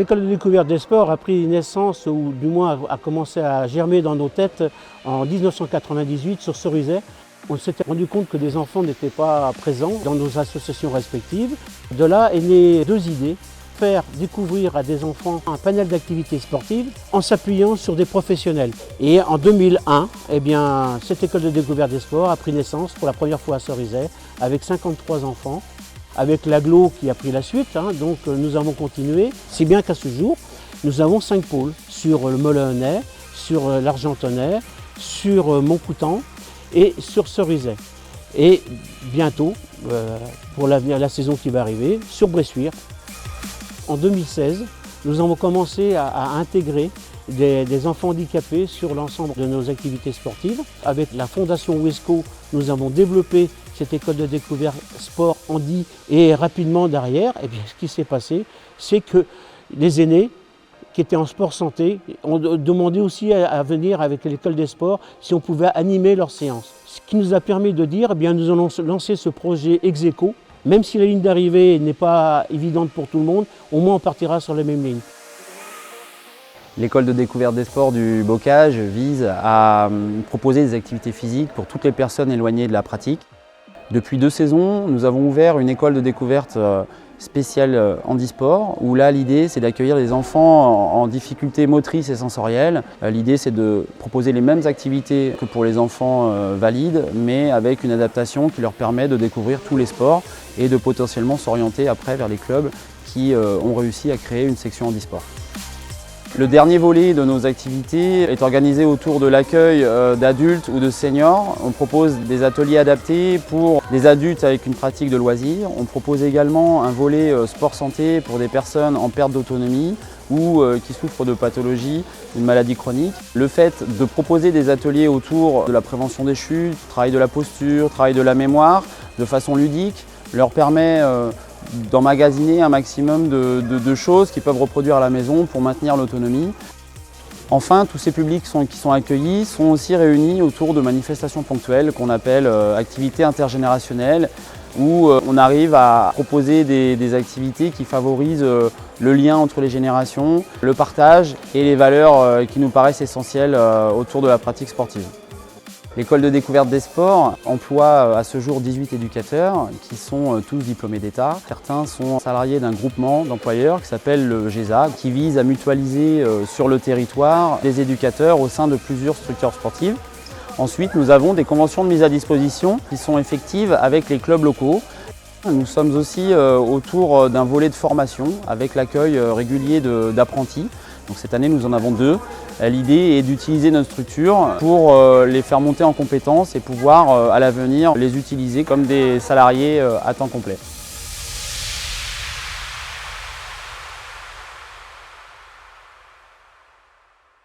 L'école de découverte des sports a pris naissance, ou du moins a commencé à germer dans nos têtes en 1998 sur Cerizay. On s'était rendu compte que des enfants n'étaient pas présents dans nos associations respectives. De là est née deux idées. Faire découvrir à des enfants un panel d'activités sportives en s'appuyant sur des professionnels. Et en 2001, cette école de découverte des sports a pris naissance pour la première fois à Cerizay avec 53 enfants, avec l'agglo qui a pris la suite, donc nous avons continué, si bien qu'à ce jour, nous avons 5 pôles sur le Molenay, sur l'Argentonnais, sur Montcoutan et sur Cerizay. Et bientôt, pour l'avenir, la saison qui va arriver, sur Bressuire. En 2016, nous avons commencé à intégrer des enfants handicapés sur l'ensemble de nos activités sportives. Avec la Fondation Wesco, nous avons développé cette école de découverte sport handi et rapidement derrière, ce qui s'est passé, c'est que les aînés qui étaient en sport santé ont demandé aussi à venir avec l'école des sports si on pouvait animer leurs séances. Ce qui nous a permis de dire, nous allons lancer ce projet ex aequo. Même si la ligne d'arrivée n'est pas évidente pour tout le monde, au moins on partira sur la même ligne. L'école de découverte des sports du Bocage vise à proposer des activités physiques pour toutes les personnes éloignées de la pratique. Depuis 2 saisons, nous avons ouvert une école de découverte spéciale handisport, où là l'idée c'est d'accueillir les enfants en difficulté motrice et sensorielle. L'idée c'est de proposer les mêmes activités que pour les enfants valides, mais avec une adaptation qui leur permet de découvrir tous les sports et de potentiellement s'orienter après vers les clubs qui ont réussi à créer une section handisport. Le dernier volet de nos activités est organisé autour de l'accueil d'adultes ou de seniors. On propose des ateliers adaptés pour des adultes avec une pratique de loisirs. On propose également un volet sport-santé pour des personnes en perte d'autonomie ou qui souffrent de pathologies, d'une maladie chronique. Le fait de proposer des ateliers autour de la prévention des chutes, travail de la posture, travail de la mémoire, de façon ludique, leur permet d'emmagasiner un maximum de choses qu'ils peuvent reproduire à la maison pour maintenir l'autonomie. Enfin, tous ces publics qui sont accueillis sont aussi réunis autour de manifestations ponctuelles qu'on appelle activités intergénérationnelles, où on arrive à proposer des activités qui favorisent le lien entre les générations, le partage et les valeurs qui nous paraissent essentielles autour de la pratique sportive. L'école de découverte des sports emploie à ce jour 18 éducateurs qui sont tous diplômés d'État. Certains sont salariés d'un groupement d'employeurs qui s'appelle le GESA, qui vise à mutualiser sur le territoire des éducateurs au sein de plusieurs structures sportives. Ensuite, nous avons des conventions de mise à disposition qui sont effectives avec les clubs locaux. Nous sommes aussi autour d'un volet de formation avec l'accueil régulier d'apprentis. Donc cette année, nous en avons 2. L'idée est d'utiliser notre structure pour les faire monter en compétences et pouvoir à l'avenir les utiliser comme des salariés à temps complet.